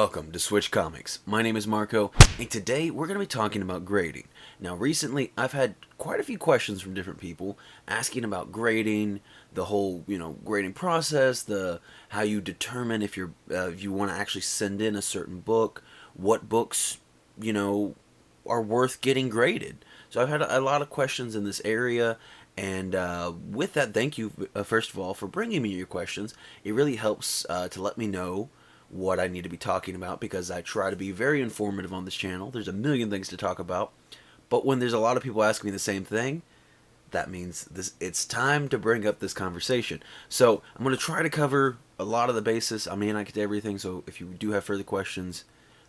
Welcome to Switch Comics. My name is Marco, and today we're going to be talking about grading. Now, recently I've had quite a few questions from different people asking about grading, the whole, grading process, the how you determine if you want to actually send in a certain book, what books, are worth getting graded. So I've had a lot of questions in this area, and with that, thank you, first of all, for bringing me your questions. It really helps to let me know what I need to be talking about, because I try to be very informative on this channel. There's a million things to talk about, but when there's a lot of people asking me the same thing, that means it's time to bring up this conversation. So I'm going to try to cover a lot of the basis. I may not get to everything, so if you do have further questions,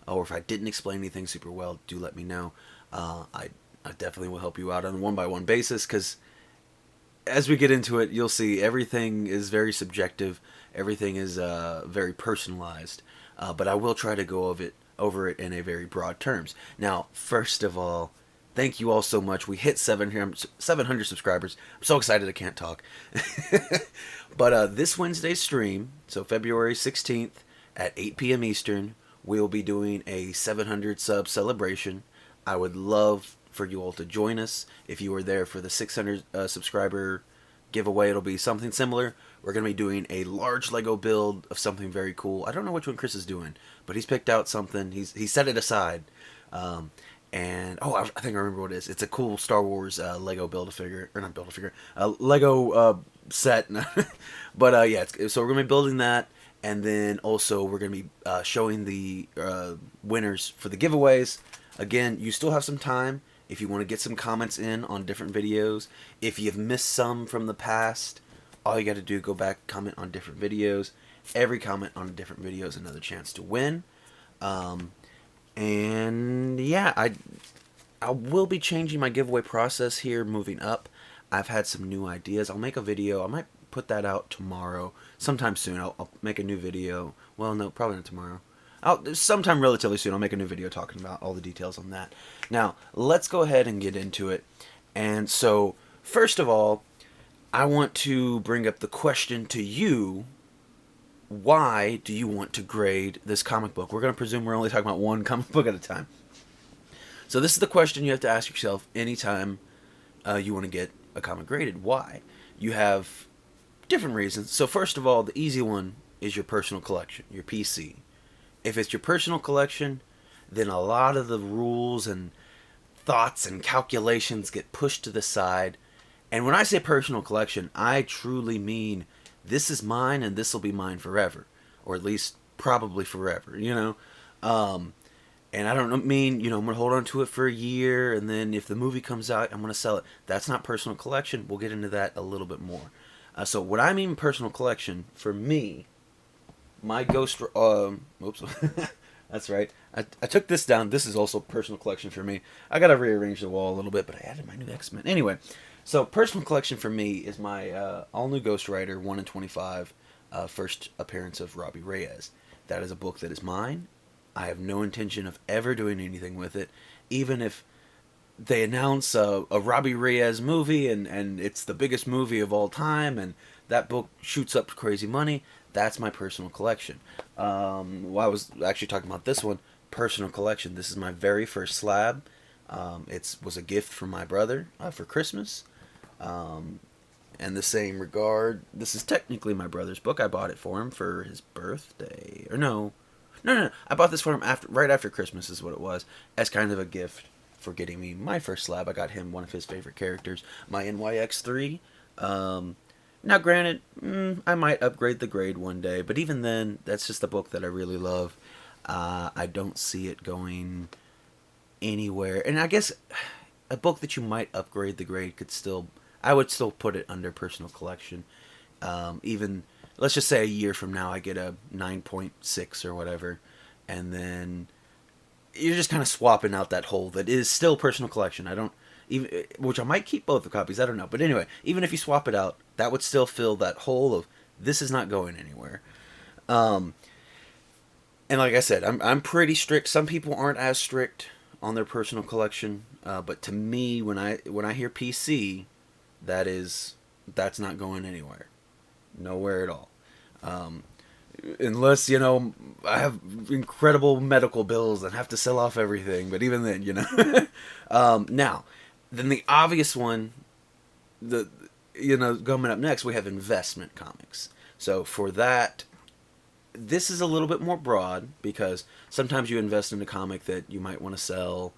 or if I didn't explain anything super well, do let me know. I definitely will help you out on a one-by-one basis, because as we get into it, you'll see everything is very subjective. Everything is very personalized, but I will try to go over it in a very broad terms. Now, first of all, thank you all so much. We hit 700 subscribers. I'm so excited I can't talk. But this Wednesday's stream, so February 16th at 8 p.m. Eastern, we'll be doing a 700 sub celebration. I would love for you all to join us. If you were there for the 600 subscriber giveaway, it'll be something similar. We're going to be doing a large Lego build of something very cool. I don't know which one Chris is doing, but he's picked out something. He set it aside. I think I remember what it is. It's a cool Star Wars Lego Build-A-Figure, or not Build-A-Figure, Lego set. But yeah, so we're going to be building that, and then also we're going to be showing the winners for the giveaways. Again, you still have some time if you want to get some comments in on different videos. If you've missed some from the past, all you got to do, go back, comment on different videos. Every comment on a different video is another chance to win. And yeah, I will be changing my giveaway process here, moving up. I've had some new ideas. I'll make a video. I might put that out tomorrow, sometime soon. I'll make a new video. Well, no, probably not tomorrow. Sometime relatively soon, I'll make a new video talking about all the details on that. Now, let's go ahead and get into it. And so, first of all, I want to bring up the question to you: why do you want to grade this comic book? We're going to presume we're only talking about one comic book at a time. So this is the question you have to ask yourself anytime you want to get a comic graded. Why? You have different reasons. So first of all, the easy one is your personal collection, your PC. If it's your personal collection, then a lot of the rules and thoughts and calculations get pushed to the side. And when I say personal collection, I truly mean this is mine and this will be mine forever. Or at least probably forever, And I don't mean, I'm going to hold on to it for a year, and then if the movie comes out, I'm going to sell it. That's not personal collection. We'll get into that a little bit more. So what I mean personal collection, for me, my Ghost... oops. That's right. I took this down. This is also personal collection for me. I got to rearrange the wall a little bit, but I added my new X-Men. Anyway, so personal collection for me is my all-new Ghost Rider 1 in 25 first appearance of Robbie Reyes. That is a book that is mine. I have no intention of ever doing anything with it, even if they announce a Robbie Reyes movie and it's the biggest movie of all time and that book shoots up to crazy money. That's my personal collection. I was actually talking about this one, personal collection. This is my very first slab. It was a gift from my brother for Christmas. In the same regard, this is technically my brother's book. I bought it for him for his birthday. Or no. I bought this for him right after Christmas is what it was, as kind of a gift for getting me my first slab. I got him one of his favorite characters, my NYX3. Now, granted, I might upgrade the grade one day, but even then, that's just a book that I really love. I don't see it going anywhere. And I guess a book that you might upgrade the grade I would still put it under personal collection. Even, let's just say a year from now, I get a 9.6 or whatever, and then you're just kind of swapping out that hole that is still personal collection. Which I might keep both the copies, I don't know. But anyway, even if you swap it out, that would still fill that hole of, this is not going anywhere. And like I said, I'm pretty strict. Some people aren't as strict on their personal collection. But to me, when I hear PC, that's not going anywhere. Nowhere at all. unless, I have incredible medical bills and have to sell off everything. But even then, now, then the obvious one, coming up next, we have investment comics. So for that, this is a little bit more broad because sometimes you invest in a comic that you might want to sell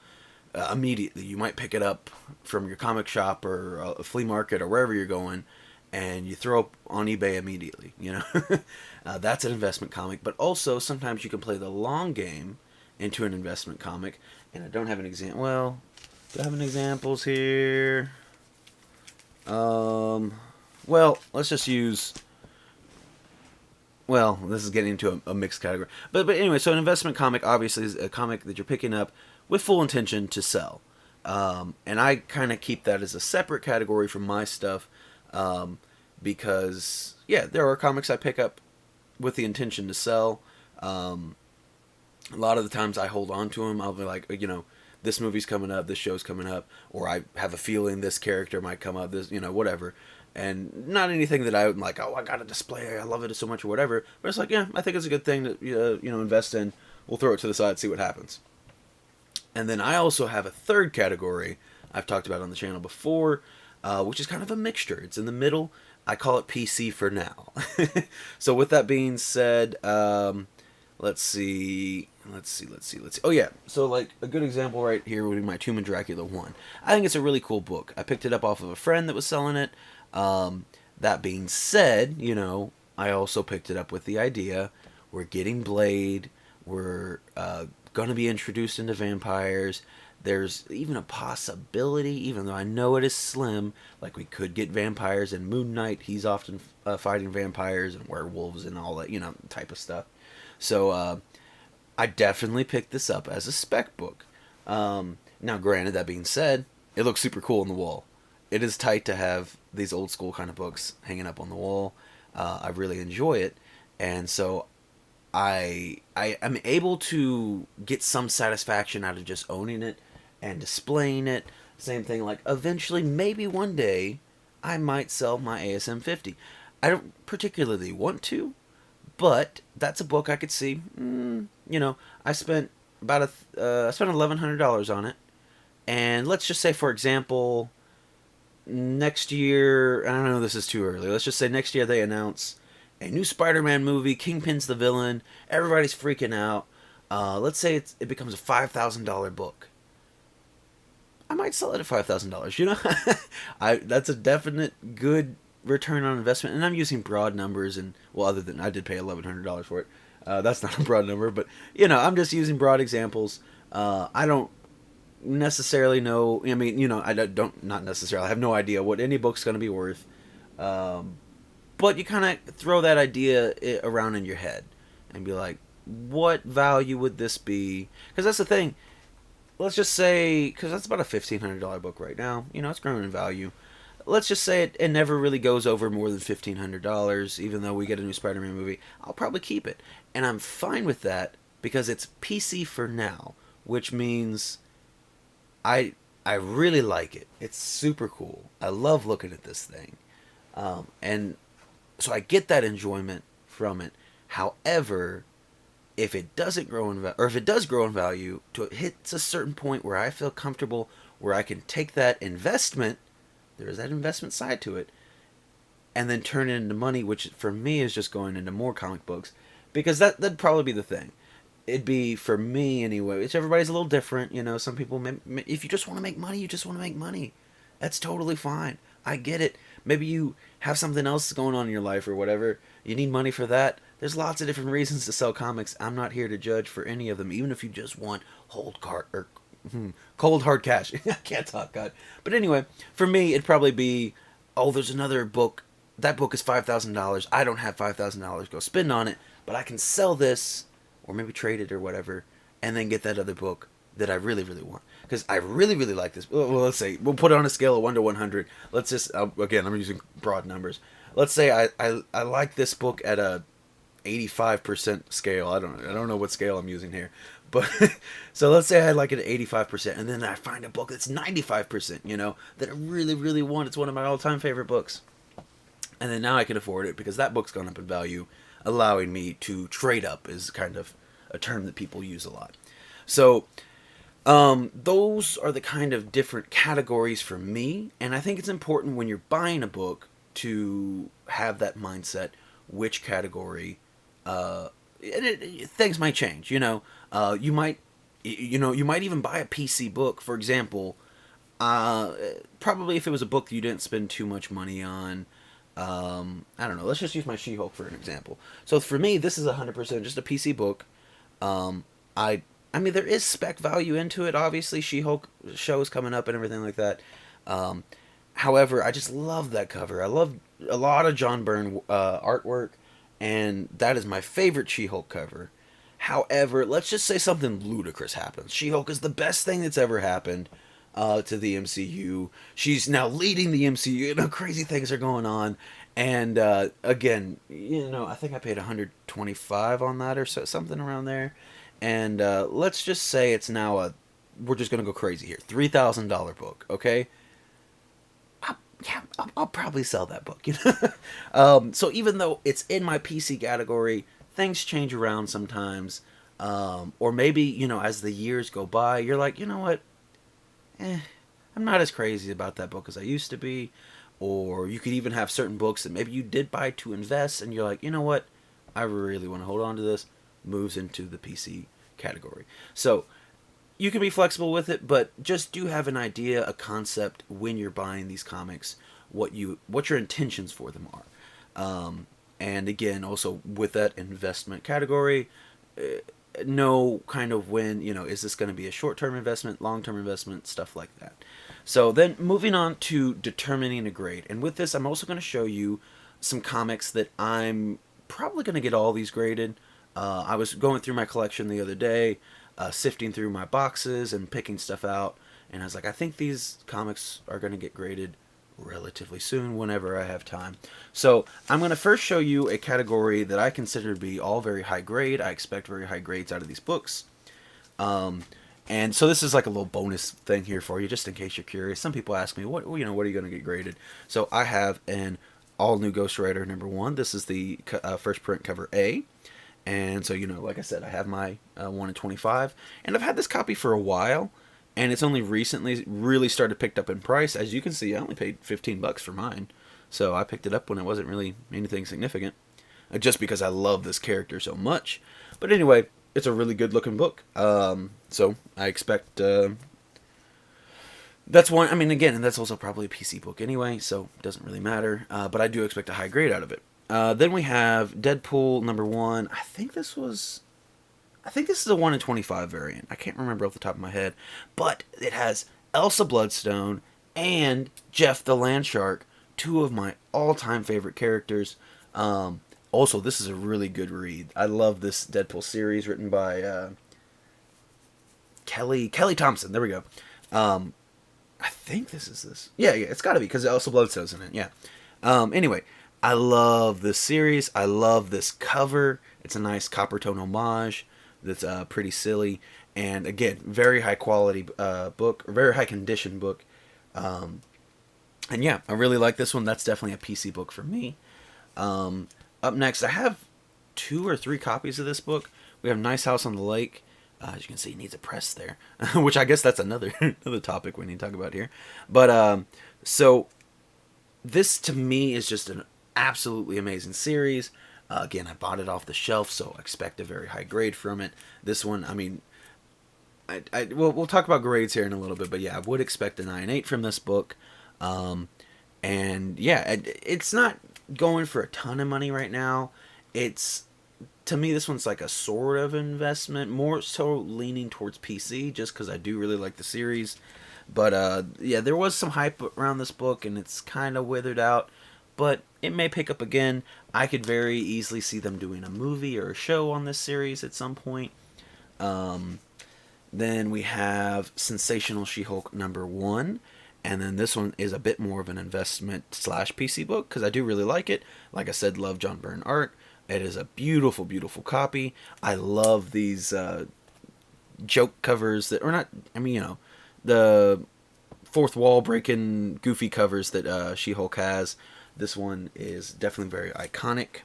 immediately. You might pick it up from your comic shop or a flea market or wherever you're going, and you throw up on eBay immediately. That's an investment comic. But also sometimes you can play the long game into an investment comic. And I don't have an example. Well, do I have any examples here? Well, let's just use. Well, this is getting into a mixed category. But anyway, so an investment comic obviously is a comic that you're picking up with full intention to sell. And I kind of keep that as a separate category from my stuff because, yeah, there are comics I pick up with the intention to sell. A lot of the times I hold on to them. I'll be like, this movie's coming up, this show's coming up, or I have a feeling this character might come up, this, whatever. And not anything that I'm like, oh, I got to display, I love it so much or whatever. But it's like, yeah, I think it's a good thing to, invest in. We'll throw it to the side, see what happens. And then I also have a third category I've talked about on the channel before, which is kind of a mixture. It's in the middle. I call it PC for now. So with that being said, let's see. Oh yeah, so like a good example right here would be my Tomb and Dracula 1. I think it's a really cool book. I picked it up off of a friend that was selling it. That being said, I also picked it up with the idea we're getting Blade, we're going to be introduced into vampires. There's even a possibility, even though I know it is slim, like we could get vampires in Moon Knight. He's often fighting vampires and werewolves and all that, type of stuff. So I definitely picked this up as a spec book. Now, granted, that being said, it looks super cool on the wall. It is tight to have these old school kind of books hanging up on the wall. I really enjoy it. And so I am able to get some satisfaction out of just owning it and displaying it. Same thing, like eventually, maybe one day, I might sell my ASM 50. I don't particularly want to, but that's a book I could see. I spent about $1,100 on it, and let's just say, for example, next year. I don't know. This is too early. Let's just say next year they announce a new Spider-Man movie. Kingpin's the villain. Everybody's freaking out. Let's say it becomes a $5,000 book. I might sell it at $5,000. That's a definite good return on investment, and I'm using broad numbers. And well, other than I did pay $1,100 for it. That's not a broad number, but I'm just using broad examples. I don't necessarily know. I mean, I don't not necessarily. I have no idea what any book's going to be worth. But you kind of throw that idea around in your head and be like, what value would this be? Because that's the thing. Let's just say, because that's about a $1,500 book right now. It's growing in value. Let's just say it never really goes over more than $1,500, even though we get a new Spider-Man movie. I'll probably keep it. And I'm fine with that because it's PC for now, which means I really like it. It's super cool. I love looking at this thing. And so I get that enjoyment from it. However, if it doesn't grow in value, or if it does grow in value, to it hits a certain point where I feel comfortable, where I can take that investment, there is that investment side to it, and then turn it into money, which for me is just going into more comic books, because that'd probably be the thing. It'd be, for me anyway, which everybody's a little different, some people, if you just want to make money, you just want to make money. That's totally fine. I get it. Maybe you have something else going on in your life or whatever. You need money for that. There's lots of different reasons to sell comics. I'm not here to judge for any of them, even if you just want cold hard cash. I can't talk, God. But anyway, for me, it'd probably be, there's another book. That book is $5,000. I don't have $5,000 to go spend on it, but I can sell this, or maybe trade it or whatever, and then get that other book that I really, really want. Because I really, really like this. Well, let's say, we'll put it on a scale of 1 to 100. Let's just, again, I'm using broad numbers. Let's say I like this book at a 85% scale. I don't know what scale I'm using here. But, so let's say I like it at 85%, and then I find a book that's 95%, that I really, really want. It's one of my all-time favorite books. And then now I can afford it because that book's gone up in value. allowing me to trade up is kind of a term that people use a lot. So those are the kind of different categories for me, and I think it's important when you're buying a book to have that mindset. Which category? Things might change. You might even buy a PC book, for example. Probably if it was a book you didn't spend too much money on. I don't know. Let's just use my She-Hulk for an example. So for me, this is 100% just a PC book. Um, I I mean, there is spec value into it. Obviously, She-Hulk show is coming up and everything like that. Um, However, I just love that cover. I love a lot of John Byrne artwork, and that is my favorite She-Hulk cover. However, let's just say something ludicrous happens. She-Hulk is the best thing that's ever happened to the MCU. She's now leading the MCU. Crazy things are going on. And again, I think I paid 125 on that or so, something around there. And let's just say it's now we're just gonna go crazy here, $3,000 book. Okay, I'll probably sell that book. So even though it's in my PC category, things change around sometimes. Or maybe as the years go by, you're like, you know what, I'm not as crazy about that book as I used to be. Or you could even have certain books that maybe you did buy to invest, and you're like, you know what, I really want to hold on to this. Moves into the PC category. So you can be flexible with it, but just do have an idea, a concept when you're buying these comics, what your intentions for them are. And again, also with that investment category, know kind of when, is this going to be a short-term investment, long-term investment, stuff like that. So then moving on to determining a grade. And with this, I'm also going to show you some comics that I'm probably going to get all these graded. I was going through my collection the other day, sifting through my boxes and picking stuff out, and I was like, I think these comics are going to get graded relatively soon whenever I have time. So I'm going to first show you a category that I consider to be all very high grade. I expect very high grades out of these books. And so this is like a little bonus thing here for you, just in case you're curious. Some people ask me, what are you going to get graded? So I have an all new Ghost Rider #1. This is the first print cover A. And so, like I said, I have my 1 in 25. And I've had this copy for a while. And it's only recently really started picked up in price. As you can see, I only paid $15 for mine. So I picked it up when it wasn't really anything significant. Just because I love this character so much. But anyway, it's a really good looking book. So I expect... that's one... I mean, again, and that's also probably a PC book anyway. So it doesn't really matter. But I do expect a high grade out of it. Then we have Deadpool #1. I think this is a 1 in 25 variant. I can't remember off the top of my head. But it has Elsa Bloodstone and Jeff the Land Shark, two of my all-time favorite characters. Also, this is a really good read. I love this Deadpool series written by Kelly Thompson. There we go. I think this is this. Yeah, it's got to be because Elsa Bloodstone's in it. Yeah. Anyway, I love this series. I love this cover. It's a nice copper tone homage that's pretty silly. And again, very high quality book, or very high condition book. And yeah, I really like this one. That's definitely a PC book for me. Up next, I have 2 or 3 copies of this book. We have Nice House on the Lake. As you can see, it needs a press there. Which I guess that's another topic we need to talk about here. But, so, this to me is just an absolutely amazing series. Again, I bought it off the shelf, so I expect a very high grade from it. This one, I mean, we'll talk about grades here in a little bit, but yeah, I would expect a 9.8 from this book. And yeah, it's not going for a ton of money right now. To me, this one's like a sort of investment, more so leaning towards PC, just because I do really like the series. But yeah, there was some hype around this book, and it's kind of withered out. But it may pick up again. I could very easily see them doing a movie or a show on this series at some point. Then we have Sensational She-Hulk #1. And then this one is a bit more of an investment / PC book, because I do really like it. Like I said, love John Byrne art. It is a beautiful, beautiful copy. I love these joke covers that, or not, I mean, the fourth wall breaking goofy covers that She-Hulk has. This one is definitely very iconic.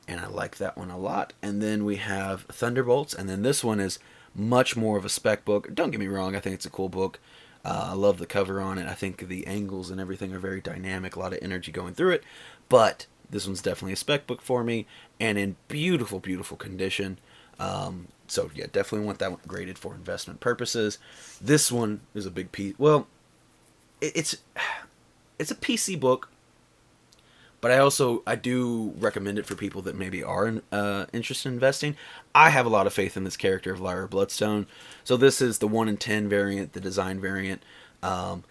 and I like that one a lot. And then we have Thunderbolts, and then this one is much more of a spec book. Don't get me wrong, I think it's a cool book. I love the cover on it. I think the angles and everything are very dynamic, a lot of energy going through it. But this one's definitely a spec book for me, and in beautiful, beautiful condition. So yeah, definitely want that one graded for investment purposes. This one is a big piece. Well, it's a PC book, but I do recommend it for people that maybe are interested in investing. I have a lot of faith in this character of Liara Bloodstone. So this is the 1 in 10 variant, the design variant. The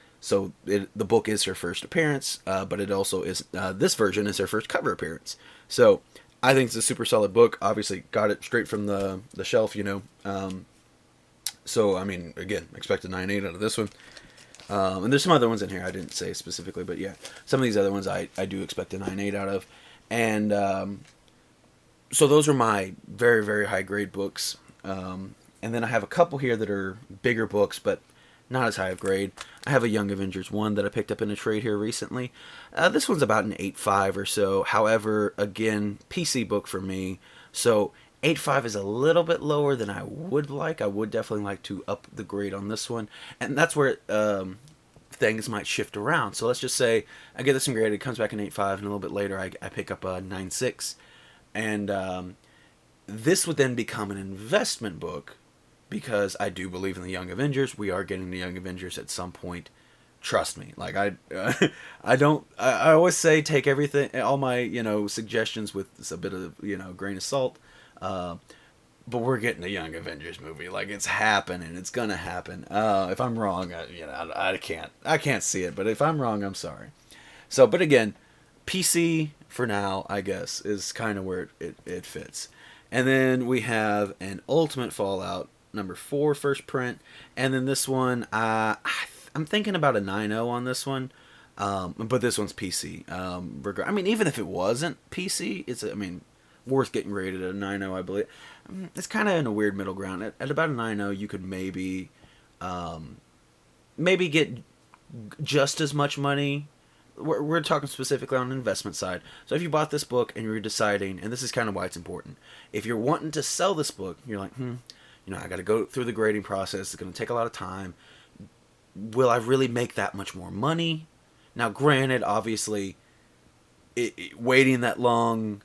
book is her first appearance, but it also is this version is her first cover appearance. So I think it's a super solid book. Obviously, got it straight from the shelf, So I mean, again, expect a 9.8 out of this one. And there's some other ones in here I didn't say specifically, but yeah, some of these other ones I do expect a 9.8 out of. And so those are my very, very high grade books. And then I have a couple here that are bigger books, but not as high of grade. I have a Young Avengers 1 that I picked up in a trade here recently. This one's about an 8.5 or so. However, again, PC book for me. So 8.5 is a little bit lower than I would like. I would definitely like to up the grade on this one. And that's where things might shift around. So let's just say I get this one graded, it comes back in 8.5, and a little bit later I pick up a 9.6. And this would then become an investment book, because I do believe in the Young Avengers. We are getting the Young Avengers at some point. Trust me. Like I always say take everything, all my suggestions with a bit of grain of salt. But we're getting a Young Avengers movie. Like, it's happening. It's gonna happen. If I'm wrong, I can't see it. But if I'm wrong, I'm sorry. So, but again, PC for now, I guess, is kind of where it fits. And then we have an Ultimate Fallout #4 first print, and then this one I'm thinking about a 9.0 on this one, but this one's PC. I mean, even if it wasn't PC, it's worth getting rated at a 9.0, I believe. It's kind of in a weird middle ground. At about a 9.0, you could maybe get just as much money. We're talking specifically on the investment side. So if you bought this book and you're deciding, and this is kind of why it's important, if you're wanting to sell this book, you're like, I got to go through the grading process. It's going to take a lot of time. Will I really make that much more money? Now, granted, obviously, waiting that long,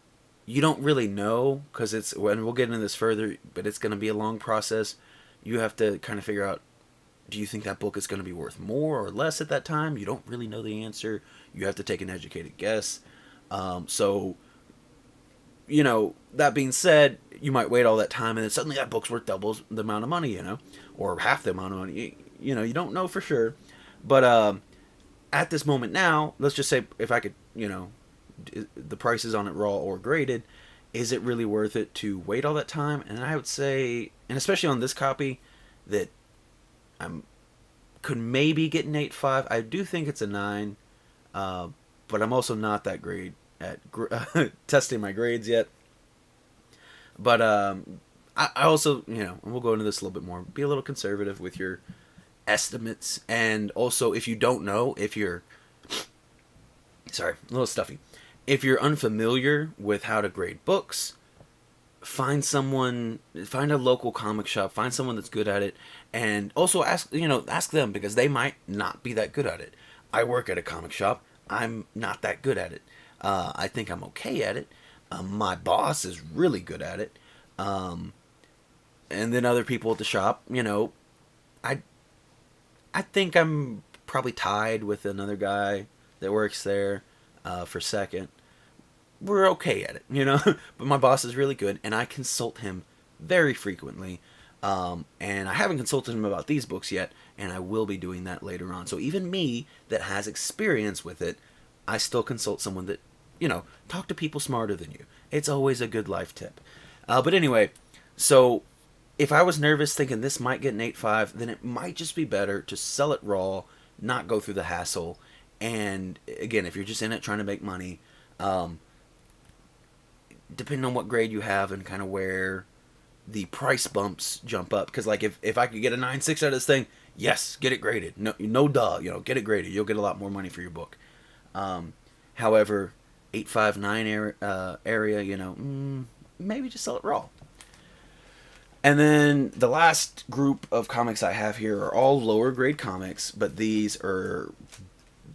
you don't really know, because and we'll get into this further, but it's going to be a long process. You have to kind of figure out, do you think that book is going to be worth more or less at that time? You don't really know the answer. You have to take an educated guess. That being said, you might wait all that time, and then suddenly that book's worth double the amount of money, or half the amount of money. You don't know for sure. But at this moment now, let's just say if I could, the prices on it raw or graded, is it really worth it to wait all that time? And I would say, and especially on this copy, that could maybe get an 8.5. I do think it's a 9, but I'm also not that great at testing my grades yet. But I also, and we'll go into this a little bit more, be a little conservative with your estimates. And also, if you don't know, sorry, a little stuffy. If you're unfamiliar with how to grade books, find a local comic shop, find someone that's good at it, and also ask them, because they might not be that good at it. I work at a comic shop. I'm not that good at it. I think I'm okay at it. My boss is really good at it. And then other people at the shop, I think I'm probably tied with another guy that works there for second. We're okay at it, but my boss is really good, and I consult him very frequently. And I haven't consulted him about these books yet, and I will be doing that later on. So even me that has experience with it, I still consult someone that, talk to people smarter than you. It's always a good life tip. But anyway, so if I was nervous thinking this might get an 8.5, then it might just be better to sell it raw, not go through the hassle. And again, if you're just in it trying to make money, depending on what grade you have and kind of where the price bumps jump up. Because like if I could get a 9.6 out of this thing, yes, get it graded. No duh, get it graded. You'll get a lot more money for your book. However, 859 area, maybe just sell it raw. And then the last group of comics I have here are all lower grade comics, but these are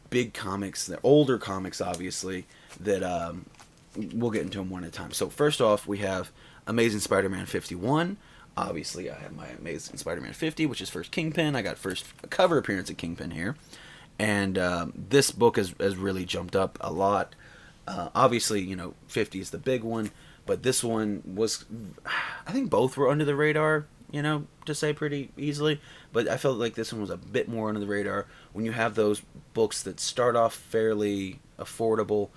big comics. They're older comics, obviously, that we'll get into them one at a time. So first off, we have Amazing Spider-Man 51. Obviously, I have my Amazing Spider-Man 50, which is first Kingpin. I got first cover appearance of Kingpin here. And this book has really jumped up a lot. Obviously, 50 is the big one. But this one was, I think both were under the radar, to say pretty easily. But I felt like this one was a bit more under the radar. When you have those books that start off fairly affordable,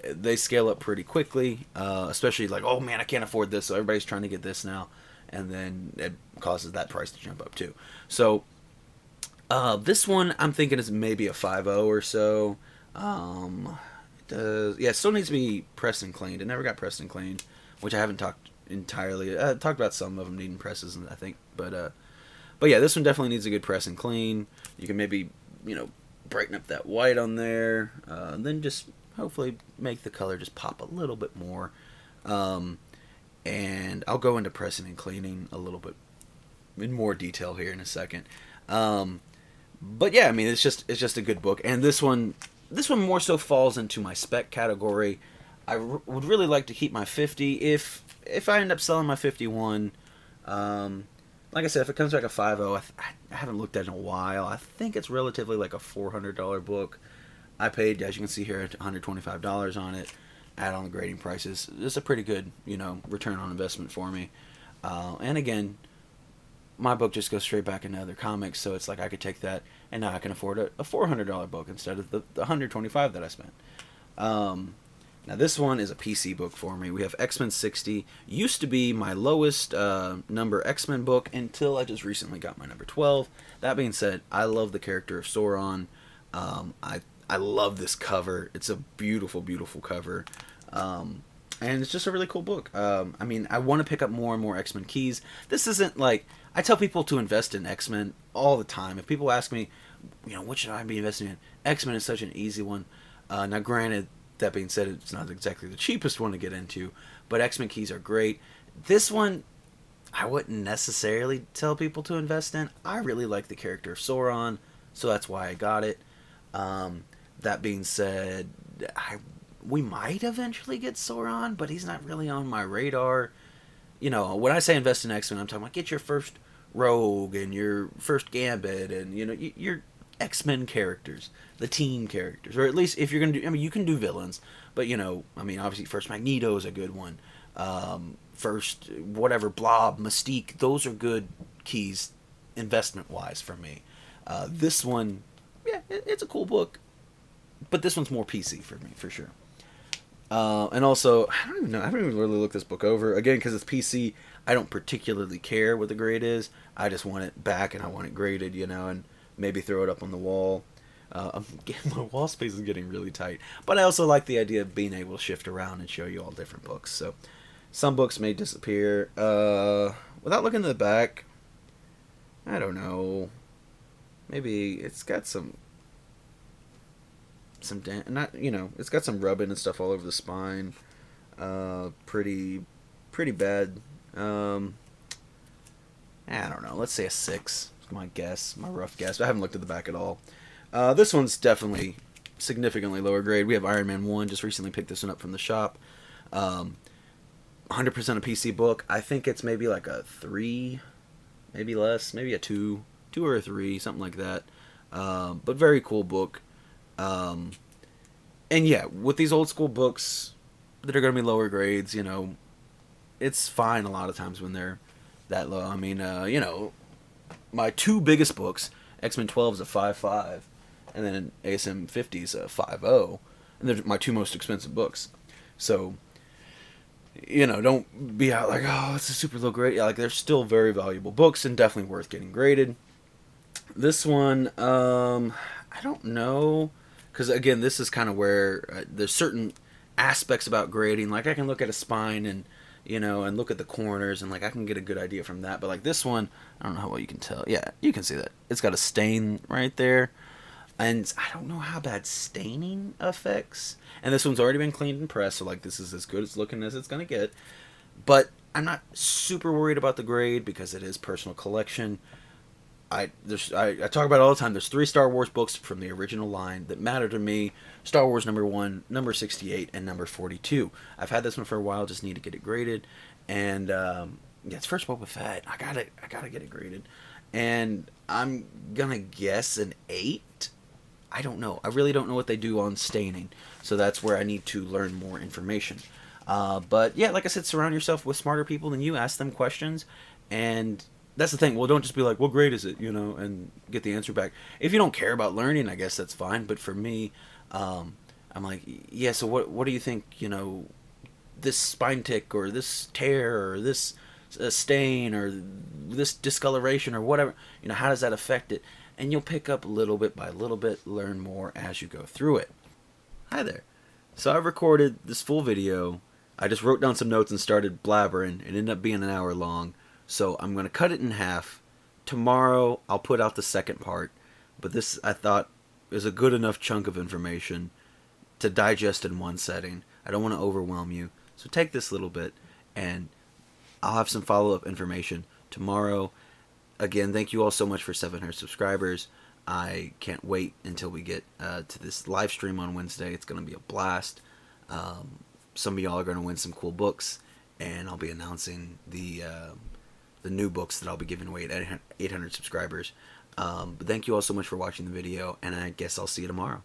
they scale up pretty quickly. Especially like, oh man, I can't afford this, so everybody's trying to get this now. And then it causes that price to jump up too. So this one I'm thinking is maybe a 5.0 or so. It still needs to be pressed and cleaned. It never got pressed and cleaned, which I haven't talked entirely. I talked about some of them needing presses, I think, but yeah, this one definitely needs a good press and clean. You can maybe brighten up that white on there, and then just hopefully make the color just pop a little bit more. And I'll go into pressing and cleaning a little bit in more detail here in a second. But yeah, I mean, it's just a good book, and this one more so falls into my spec category. I would really like to keep my 50 if I end up selling my 51. Like I said, if it comes back a 5.0, I haven't looked at it in a while. I think it's relatively like a $400 book. I paid, as you can see here, $125 on it. Add on the grading prices. It's a pretty good, return on investment for me. And again, my book just goes straight back into other comics, so it's like I could take that, and now I can afford a $400 book instead of the $125 that I spent. Now this one is a PC book for me. We have X-Men 60. Used to be my lowest number X-Men book until I just recently got my number 12. That being said, I love the character of Sauron. I love this cover. It's a beautiful, beautiful cover. And it's just a really cool book. I mean, I want to pick up more and more X-Men keys. This isn't like... I tell people to invest in X-Men all the time. If people ask me, what should I be investing in? X-Men is such an easy one. Now, granted, that being said, it's not exactly the cheapest one to get into, but X-Men keys are great. This one, I wouldn't necessarily tell people to invest in. I really like the character of Sauron, so that's why I got it. That being said, we might eventually get Sauron, but he's not really on my radar. When I say invest in X-Men, I'm talking about get your first Rogue and your first Gambit and, your X-Men characters, the team characters. Or at least if you're going to do, you can do villains, but, obviously first Magneto is a good one. First, whatever, Blob, Mystique, those are good keys investment-wise for me. This one, yeah, it's a cool book, but this one's more PC for me, for sure. And also, I don't even know. I haven't even really looked this book over. Again, because it's PC, I don't particularly care what the grade is. I just want it back and I want it graded, and maybe throw it up on the wall. My wall space is getting really tight. But I also like the idea of being able to shift around and show you all different books. So some books may disappear. Without looking at the back, I don't know. Maybe it's got it's got some rubbing and stuff all over the spine. Pretty bad. I don't know. Let's say a 6. My rough guess. I haven't looked at the back at all. This one's definitely significantly lower grade. We have Iron Man 1. Just recently picked this one up from the shop. 100% a PC book. I think it's maybe like a 3, maybe less, maybe a 2 or a 3, something like that. But very cool book. And yeah, with these old school books that are going to be lower grades, it's fine a lot of times when they're that low. I mean, my 2 biggest books, X-Men 12 is a 5.5, and then ASM 50 is a 5.0, and they're my 2 most expensive books. So, don't be out like, oh, it's a super low grade. Yeah, like, they're still very valuable books and definitely worth getting graded. This one, I don't know, because again, this is kind of where there's certain aspects about grading. Like, I can look at a spine and and look at the corners, and like I can get a good idea from that. But like this one, I don't know how well you can tell. Yeah, you can see that it's got a stain right there. And I don't know how bad staining affects. And this one's already been cleaned and pressed, so like this is as good as looking as it's gonna get. But I'm not super worried about the grade because it is personal collection. I talk about it all the time. There's 3 Star Wars books from the original line that matter to me. Star Wars #1, number 68, and number 42. I've had this one for a while. Just need to get it graded. And yeah, it's first Boba Fett. I gotta get it graded. And I'm gonna guess an 8. I don't know. I really don't know what they do on staining. So that's where I need to learn more information. But yeah, like I said, surround yourself with smarter people than you. Ask them questions, and that's the thing. Well, don't just be like, "What grade is it?" And get the answer back. If you don't care about learning, I guess that's fine. But for me, I'm like, yeah. So what do you think? This spine tick or this tear or this stain or this discoloration or whatever. How does that affect it? And you'll pick up little bit by little bit, learn more as you go through it. Hi there. So I recorded this full video. I just wrote down some notes and started blabbering. It ended up being an hour long. So I'm going to cut it in half. Tomorrow I'll put out the second part. But this, I thought, is a good enough chunk of information to digest in one setting. I don't want to overwhelm you. So take this little bit and I'll have some follow-up information tomorrow. Again, thank you all so much for 700 subscribers. I can't wait until we get to this live stream on Wednesday. It's going to be a blast. Some of y'all are going to win some cool books, and I'll be announcing the new books that I'll be giving away at 800 subscribers. But thank you all so much for watching the video, and I guess I'll see you tomorrow.